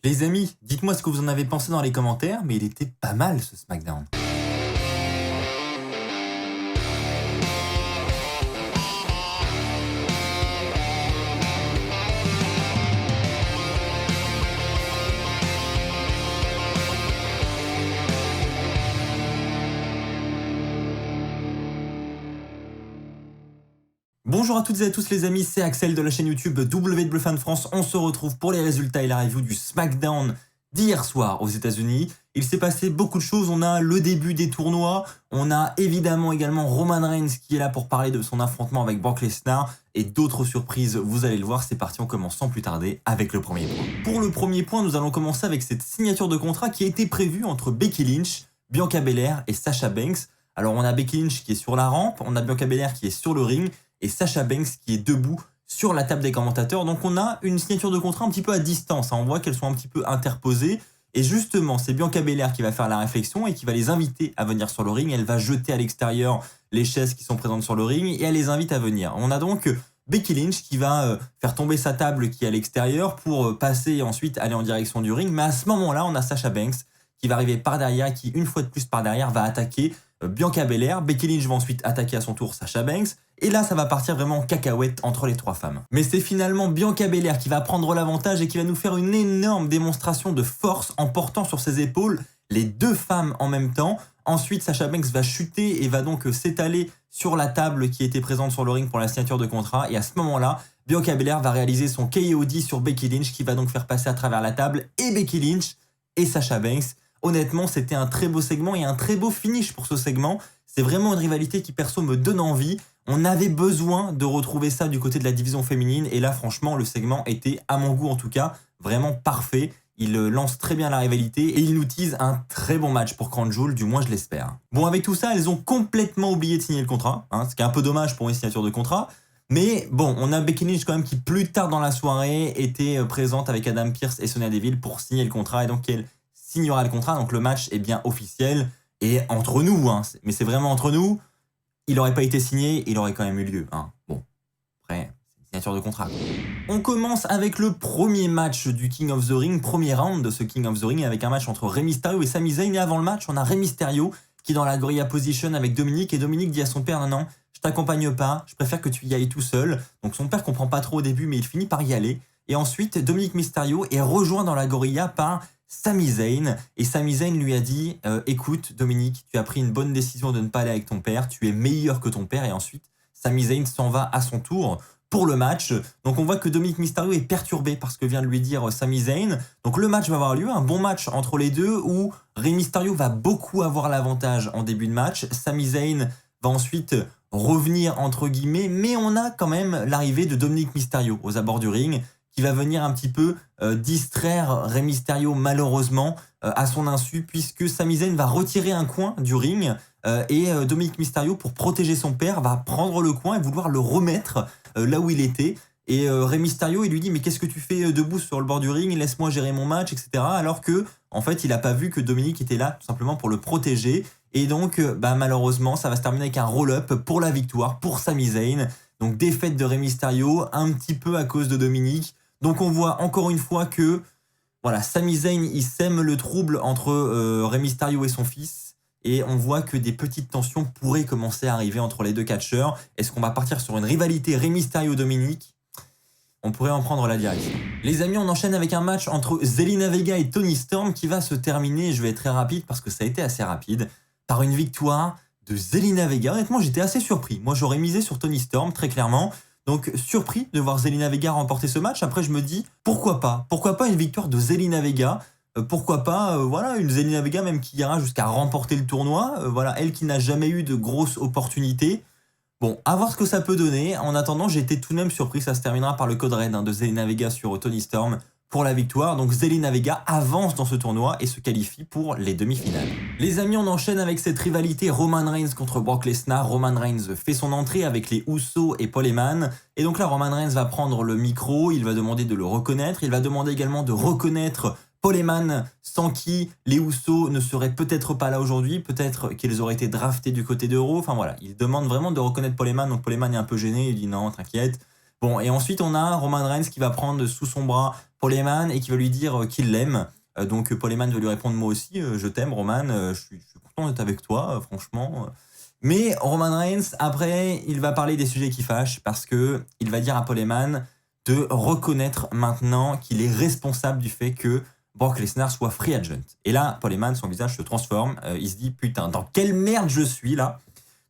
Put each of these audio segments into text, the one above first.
Les amis, dites-moi ce que vous en avez pensé dans les commentaires, mais il était pas mal ce SmackDown. Bonjour à toutes et à tous les amis, c'est Axel de la chaîne YouTube WWEFan France. On se retrouve pour les résultats et la review du SmackDown d'hier soir aux États-Unis. Il s'est passé beaucoup de choses, on a le début des tournois, on a évidemment également Roman Reigns qui est là pour parler de son affrontement avec Brock Lesnar et d'autres surprises, vous allez le voir. C'est parti, on commence sans plus tarder avec le premier point. Pour le premier point, nous allons commencer avec cette signature de contrat qui a été prévue entre Becky Lynch, Bianca Belair et Sasha Banks. Alors on a Becky Lynch qui est sur la rampe, on a Bianca Belair qui est sur le ring, et Sasha Banks qui est debout sur la table des commentateurs. Donc on a une signature de contrat un petit peu à distance, hein. On voit qu'elles sont un petit peu interposées. Et justement, c'est Bianca Belair qui va faire la réflexion et qui va les inviter à venir sur le ring. Elle va jeter à l'extérieur les chaises qui sont présentes sur le ring et elle les invite à venir. On a donc Becky Lynch qui va faire tomber sa table qui est à l'extérieur pour passer et ensuite aller en direction du ring. Mais à ce moment-là, on a Sasha Banks qui va arriver par derrière et qui, une fois de plus par derrière, va attaquer Bianca Belair. Becky Lynch va ensuite attaquer à son tour Sasha Banks. Et là, ça va partir vraiment en cacahuète entre les trois femmes. Mais c'est finalement Bianca Belair qui va prendre l'avantage et qui va nous faire une énorme démonstration de force en portant sur ses épaules les deux femmes en même temps. Ensuite, Sasha Banks va chuter et va donc s'étaler sur la table qui était présente sur le ring pour la signature de contrat. Et à ce moment-là, Bianca Belair va réaliser son KOD sur Becky Lynch qui va donc faire passer à travers la table et Becky Lynch et Sasha Banks. Honnêtement, c'était un très beau segment et un très beau finish pour ce segment. C'est vraiment une rivalité qui, perso, me donne envie. On avait besoin de retrouver ça du côté de la division féminine. Et là, franchement, le segment était, à mon goût en tout cas, vraiment parfait. Il lance très bien la rivalité et il nous tease un très bon match pour Crown Jewel, du moins je l'espère. Bon, avec tout ça, elles ont complètement oublié de signer le contrat, hein, ce qui est un peu dommage pour une signature de contrat. Mais bon, on a Becky Lynch quand même qui, plus tard dans la soirée, était présente avec Adam Pearce et Sonya Deville pour signer le contrat. Et donc, elle signera le contrat. Donc, le match est bien officiel. Et entre nous, hein, mais c'est vraiment entre nous, il n'aurait pas été signé, il aurait quand même eu lieu. Hein. Bon, après, c'est une signature de contrat. On commence avec le premier match du King of the Ring, premier round de ce King of the Ring, avec un match entre Rey Mysterio et Sami Zayn. Et avant le match, on a Rey Mysterio qui est dans la gorilla position avec Dominique. Et Dominique dit à son père, non, je t'accompagne pas, je préfère que tu y ailles tout seul. Donc son père comprend pas trop au début, mais il finit par y aller. Et ensuite, Dominique Mysterio est rejoint dans la gorilla par Sami Zayn, et Sami Zayn lui a dit écoute Dominique, tu as pris une bonne décision de ne pas aller avec ton père, tu es meilleur que ton père. Et ensuite Sami Zayn s'en va à son tour pour le match. Donc on voit que Dominique Mysterio est perturbé par ce que vient de lui dire Sami Zayn. Donc le match va avoir lieu, un bon match entre les deux où Rey Mysterio va beaucoup avoir l'avantage en début de match. Sami Zayn va ensuite revenir entre guillemets, mais on a quand même l'arrivée de Dominique Mysterio aux abords du ring qui va venir un petit peu distraire Rey Mysterio malheureusement à son insu, puisque Sami Zayn va retirer un coin du ring et Dominique Mysterio, pour protéger son père, va prendre le coin et vouloir le remettre là où il était. Et Rey Mysterio, il lui dit mais qu'est-ce que tu fais debout sur le bord du ring, laisse-moi gérer mon match, etc. Alors que en fait il n'a pas vu que Dominique était là tout simplement pour le protéger. Et donc malheureusement ça va se terminer avec un roll-up pour la victoire pour Sami Zayn. Donc défaite de Rey Mysterio un petit peu à cause de Dominique. Donc on voit encore une fois que voilà, Sami Zayn il sème le trouble entre Rey Mysterio et son fils. Et on voit que des petites tensions pourraient commencer à arriver entre les deux catcheurs. Est-ce qu'on va partir sur une rivalité Rey Mysterio-Dominique? On pourrait en prendre la direction. Les amis, on enchaîne avec un match entre Zelina Vega et Toni Storm qui va se terminer, je vais être très rapide parce que ça a été assez rapide, par une victoire de Zelina Vega. Honnêtement, j'étais assez surpris. Moi, j'aurais misé sur Toni Storm, très clairement. Donc, surpris de voir Zelina Vega remporter ce match. Après, je me dis, pourquoi pas? Pourquoi pas une victoire de Zelina Vega? Pourquoi pas, voilà, une Zelina Vega même qui ira jusqu'à remporter le tournoi. Voilà, elle qui n'a jamais eu de grosses opportunités. Bon, à voir ce que ça peut donner. En attendant, j'ai été tout de même surpris. Ça se terminera par le code red de Zelina Vega sur Toni Storm pour la victoire. Donc Zelina Vega avance dans ce tournoi et se qualifie pour les demi-finales. Les amis, on enchaîne avec cette rivalité Roman Reigns contre Brock Lesnar. Roman Reigns fait son entrée avec les Usos et Paul Heyman. Et donc là, Roman Reigns va prendre le micro, il va demander de le reconnaître. Il va demander également de reconnaître Paul Heyman, sans qui les Usos ne seraient peut-être pas là aujourd'hui, peut-être qu'ils auraient été draftés du côté de Raw. Enfin voilà, il demande vraiment de reconnaître Paul Heyman. Donc Paul Heyman est un peu gêné, il dit non, t'inquiète. Bon, et ensuite, on a Roman Reigns qui va prendre sous son bras Paul Heyman et qui va lui dire qu'il l'aime. Donc, Paul Heyman va lui répondre, moi aussi, je t'aime, Roman, je suis content d'être avec toi, franchement. Mais Roman Reigns, après, il va parler des sujets qui fâchent parce que il va dire à Paul Heyman de reconnaître maintenant qu'il est responsable du fait que Brock Lesnar soit free agent. Et là, Paul Heyman, son visage se transforme. Il se dit, putain, dans quelle merde je suis là?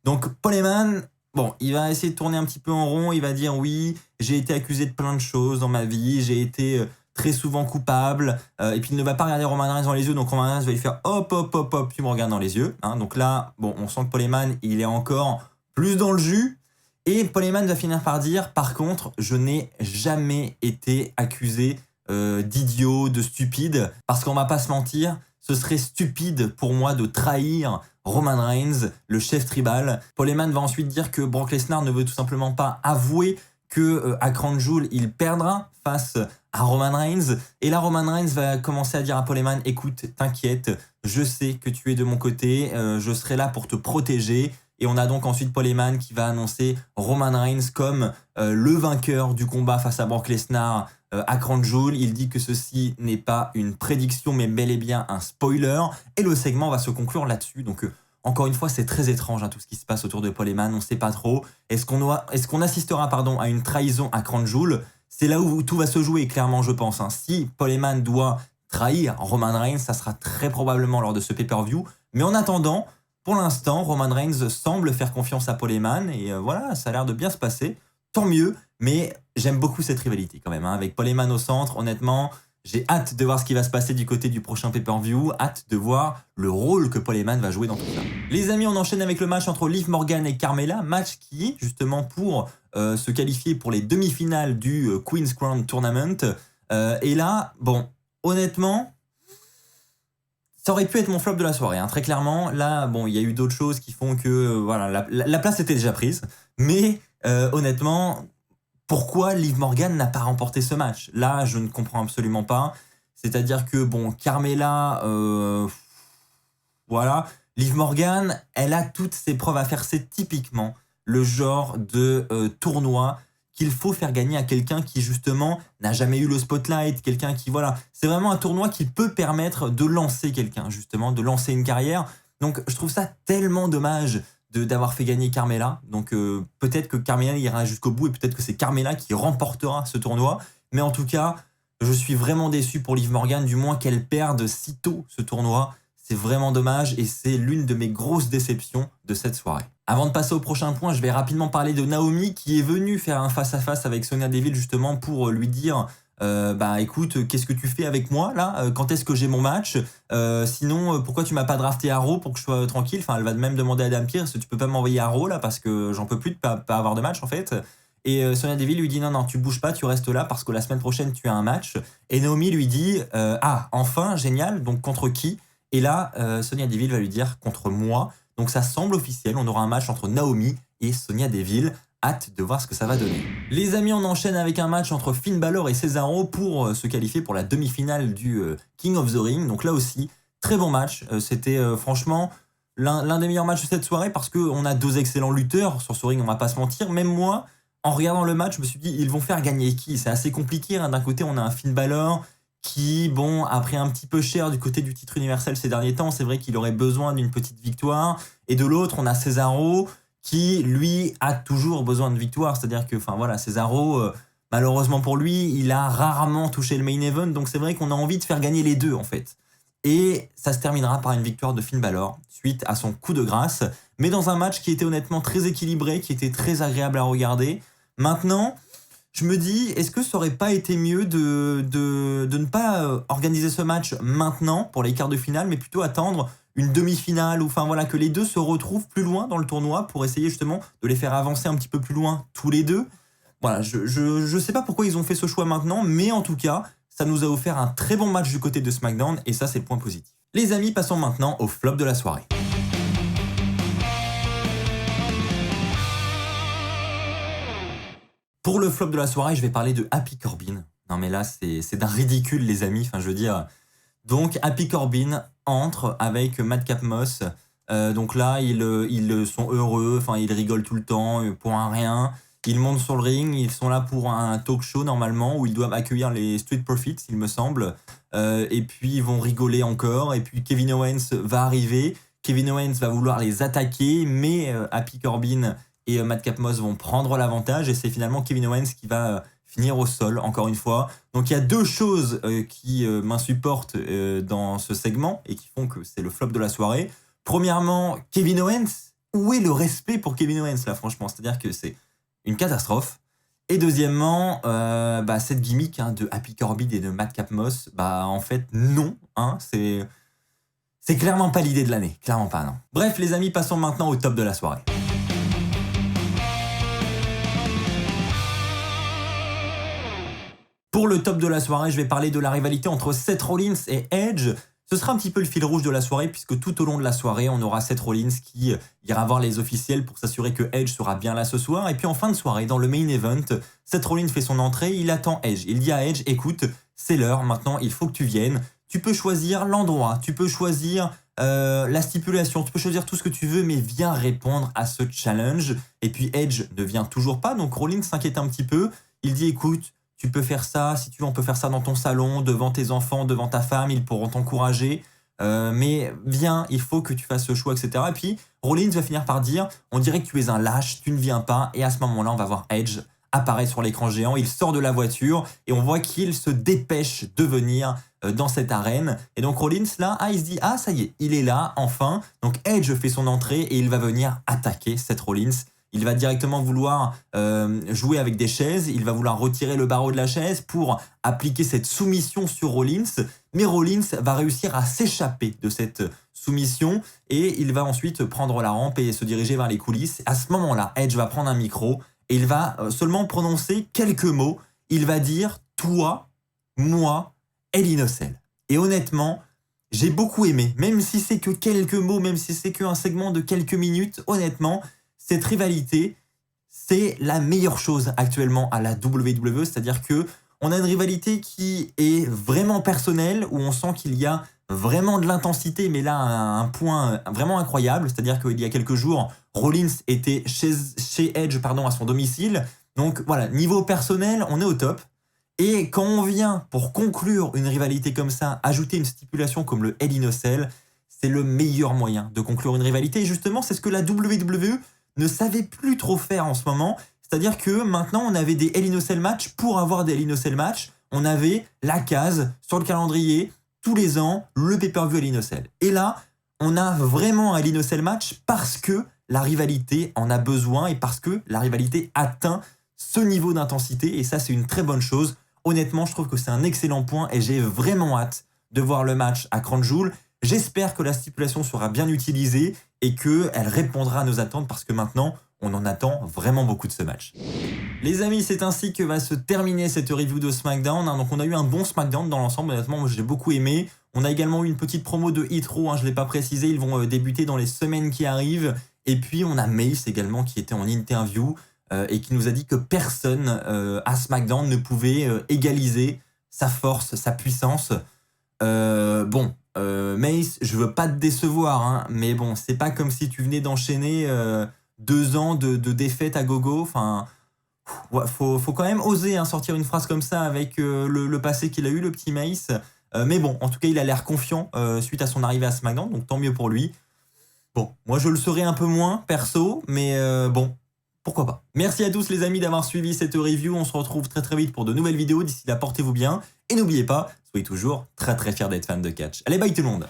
Donc, Paul Heyman, bon, il va essayer de tourner un petit peu en rond. Il va dire, oui, j'ai été accusé de plein de choses dans ma vie. J'ai été très souvent coupable. Et puis, il ne va pas regarder Roman Reigns dans les yeux. Donc, Roman Reigns va lui faire, hop, hop, hop, hop, tu me regardes dans les yeux. Hein. Donc là, bon, on sent que Paul Heyman, il est encore plus dans le jus. Et Paul Heyman va finir par dire, par contre, je n'ai jamais été accusé d'idiot, de stupide, parce qu'on va pas se mentir, ce serait stupide pour moi de trahir Roman Reigns, le chef tribal. Paul Heyman va ensuite dire que Brock Lesnar ne veut tout simplement pas avouer que à Crown Jewel, il perdra face à Roman Reigns. Et là, Roman Reigns va commencer à dire à Paul Heyman, écoute, t'inquiète, je sais que tu es de mon côté, je serai là pour te protéger. Et on a donc ensuite Paul Heyman qui va annoncer Roman Reigns comme le vainqueur du combat face à Brock Lesnar à Crown Jewel. Il dit que ceci n'est pas une prédiction mais bel et bien un spoiler. Et le segment va se conclure là-dessus. Donc encore une fois, c'est très étrange hein, tout ce qui se passe autour de Paul Heyman. On ne sait pas trop. Est-ce qu'on assistera à une trahison à Crown Jewel? C'est là où tout va se jouer clairement je pense. Hein. Si Paul Heyman doit trahir Roman Reigns, ça sera très probablement lors de ce pay-per-view. Mais en attendant, pour l'instant, Roman Reigns semble faire confiance à Paul Heyman et voilà, ça a l'air de bien se passer. Tant mieux, mais j'aime beaucoup cette rivalité quand même. Hein, avec Paul Heyman au centre, honnêtement, j'ai hâte de voir ce qui va se passer du côté du prochain pay-per-view, hâte de voir le rôle que Paul Heyman va jouer dans tout ça. Les amis, on enchaîne avec le match entre Liv Morgan et Carmella, match qui est justement pour se qualifier pour les demi-finales du Queen's Crown Tournament. Et là, bon, honnêtement, ça aurait pu être mon flop de la soirée, hein, très clairement. Là, bon, il y a eu d'autres choses qui font que voilà, la place était déjà prise. Mais honnêtement, pourquoi Liv Morgan n'a pas remporté ce match? Là, je ne comprends absolument pas. C'est-à-dire que, bon, Carmella, voilà. Liv Morgan, elle a toutes ses preuves à faire. C'est typiquement le genre de tournoi qu'il faut faire gagner à quelqu'un qui, justement, n'a jamais eu le spotlight, quelqu'un qui, voilà, c'est vraiment un tournoi qui peut permettre de lancer quelqu'un, justement, de lancer une carrière. Donc, je trouve ça tellement dommage d'avoir fait gagner Carmella. Donc, peut-être que Carmella ira jusqu'au bout et peut-être que c'est Carmella qui remportera ce tournoi. Mais en tout cas, je suis vraiment déçu pour Liv Morgan, du moins qu'elle perde si tôt ce tournoi. C'est vraiment dommage et c'est l'une de mes grosses déceptions de cette soirée. Avant de passer au prochain point, je vais rapidement parler de Naomi qui est venue faire un face-à-face avec Sonya Deville justement pour lui dire bah écoute, qu'est-ce que tu fais avec moi là? Quand est-ce que j'ai mon match? Sinon, pourquoi tu m'as pas drafté à Raw pour que je sois tranquille? Enfin, elle va même demander à Adam Pearce, tu peux pas m'envoyer à Raw là parce que j'en peux plus de pas avoir de match en fait. Et Sonya Deville lui dit non, tu bouges pas, tu restes là parce que la semaine prochaine tu as un match. Et Naomi lui dit ah, enfin, génial, donc contre qui? Et là, Sonya Deville va lui dire contre moi. Donc ça semble officiel, on aura un match entre Naomi et Sonya Deville. Hâte de voir ce que ça va donner. Les amis, on enchaîne avec un match entre Finn Balor et Cesaro pour se qualifier pour la demi-finale du King of the Ring. Donc là aussi, très bon match. C'était franchement l'un des meilleurs matchs de cette soirée parce qu'on a deux excellents lutteurs sur ce ring, on va pas se mentir. Même moi, en regardant le match, je me suis dit, ils vont faire gagner qui? C'est assez compliqué. Hein. D'un côté, on a un Finn Balor qui, bon, a pris un petit peu cher du côté du titre universel ces derniers temps. C'est vrai qu'il aurait besoin d'une petite victoire. Et de l'autre, on a Cesaro qui, lui, a toujours besoin de victoire. C'est-à-dire que, enfin voilà, Cesaro, malheureusement pour lui, il a rarement touché le main event. Donc c'est vrai qu'on a envie de faire gagner les deux, en fait. Et ça se terminera par une victoire de Finn Balor, suite à son coup de grâce. Mais dans un match qui était honnêtement très équilibré, qui était très agréable à regarder. Maintenant, je me dis, est-ce que ça aurait pas été mieux de ne pas organiser ce match maintenant pour les quarts de finale, mais plutôt attendre une demi-finale, ou enfin voilà, que les deux se retrouvent plus loin dans le tournoi pour essayer justement de les faire avancer un petit peu plus loin tous les deux. Voilà, je sais pas pourquoi ils ont fait ce choix maintenant, mais en tout cas, ça nous a offert un très bon match du côté de SmackDown, et ça c'est le point positif. Les amis, passons maintenant au flop de la soirée. Pour le flop de la soirée, je vais parler de Happy Corbin. Non mais là, c'est d'un ridicule, les amis. Enfin, je veux dire... Donc, Happy Corbin entre avec Madcap Moss. Donc là, ils sont heureux. Enfin, ils rigolent tout le temps pour un rien. Ils montent sur le ring, ils sont là pour un talk show normalement où ils doivent accueillir les Street Profits, il me semble. Et puis ils vont rigoler encore. Et puis Kevin Owens va arriver. Kevin Owens va vouloir les attaquer, mais Happy Corbin et Madcap Moss vont prendre l'avantage. Et c'est finalement Kevin Owens qui va finir au sol, encore une fois. Donc il y a deux choses qui m'insupportent dans ce segment et qui font que c'est le flop de la soirée. Premièrement, Kevin Owens. Où est le respect pour Kevin Owens là, franchement? C'est-à-dire que c'est une catastrophe. Et deuxièmement, cette gimmick de Happy Corbin et de Madcap Moss, en fait, non. C'est clairement pas l'idée de l'année. Clairement pas, non. Bref, les amis, passons maintenant au top de la soirée. Pour le top de la soirée, je vais parler de la rivalité entre Seth Rollins et Edge. Ce sera un petit peu le fil rouge de la soirée puisque tout au long de la soirée, on aura Seth Rollins qui ira voir les officiels pour s'assurer que Edge sera bien là ce soir. Et puis en fin de soirée, dans le main event, Seth Rollins fait son entrée, il attend Edge. Il dit à Edge, écoute, c'est l'heure, maintenant il faut que tu viennes. Tu peux choisir l'endroit, tu peux choisir la stipulation, tu peux choisir tout ce que tu veux, mais viens répondre à ce challenge. Et puis Edge ne vient toujours pas, donc Rollins s'inquiète un petit peu. Il dit, écoute, tu peux faire ça, si tu veux, on peut faire ça dans ton salon, devant tes enfants, devant ta femme, ils pourront t'encourager. Mais viens, il faut que tu fasses ce choix, etc. Et puis, Rollins va finir par dire, on dirait que tu es un lâche, tu ne viens pas. Et à ce moment-là, on va voir Edge apparaître sur l'écran géant. Il sort de la voiture et on voit qu'il se dépêche de venir dans cette arène. Et donc Rollins, là, il se dit, ça y est, il est là, enfin. Donc Edge fait son entrée et il va venir attaquer Seth Rollins. Il va directement vouloir jouer avec des chaises, il va vouloir retirer le barreau de la chaise pour appliquer cette soumission sur Rollins, mais Rollins va réussir à s'échapper de cette soumission et il va ensuite prendre la rampe et se diriger vers les coulisses. À ce moment-là, Edge va prendre un micro et il va seulement prononcer quelques mots. Il va dire « toi, moi, Hell in a Cell ». Et honnêtement, j'ai beaucoup aimé, même si c'est que quelques mots, même si c'est qu'un segment de quelques minutes, honnêtement, cette rivalité, c'est la meilleure chose actuellement à la WWE, c'est-à-dire que on a une rivalité qui est vraiment personnelle, où on sent qu'il y a vraiment de l'intensité, mais là, à un point vraiment incroyable, c'est-à-dire qu'il y a quelques jours, Rollins était chez Edge à son domicile, donc voilà, niveau personnel, on est au top. Et quand on vient, pour conclure une rivalité comme ça, ajouter une stipulation comme le Hell in a Cell, c'est le meilleur moyen de conclure une rivalité, et justement, c'est ce que la WWE ne savait plus trop faire en ce moment, c'est-à-dire que maintenant on avait des Hell in a Cell match. Pour avoir des Hell in a Cell match, on avait la case sur le calendrier, tous les ans, le pay-per-view Hell in a Cell. Et là, on a vraiment un Hell in a Cell match parce que la rivalité en a besoin et parce que la rivalité atteint ce niveau d'intensité, et ça c'est une très bonne chose. Honnêtement, je trouve que c'est un excellent point et j'ai vraiment hâte de voir le match à Crown Jewel. J'espère que la stipulation sera bien utilisée et qu'elle répondra à nos attentes parce que maintenant, on en attend vraiment beaucoup de ce match. Les amis, c'est ainsi que va se terminer cette review de SmackDown. Donc on a eu un bon SmackDown dans l'ensemble, honnêtement, moi j'ai beaucoup aimé. On a également eu une petite promo de Hitro, je ne l'ai pas précisé, ils vont débuter dans les semaines qui arrivent. Et puis on a Mace également qui était en interview et qui nous a dit que personne à SmackDown ne pouvait égaliser sa force, sa puissance. Mace, je veux pas te décevoir, mais bon, c'est pas comme si tu venais d'enchaîner 2 ans de défaite à gogo. Enfin, faut quand même oser sortir une phrase comme ça avec le passé qu'il a eu, le petit Mace. Mais bon, en tout cas, il a l'air confiant suite à son arrivée à SmackDown, donc tant mieux pour lui. Bon, moi je le serais un peu moins, perso, mais bon, pourquoi pas. Merci à tous les amis d'avoir suivi cette review, on se retrouve très très vite pour de nouvelles vidéos, d'ici là portez-vous bien, et n'oubliez pas, soyez toujours très très fiers d'être fan de catch. Allez, bye tout le monde.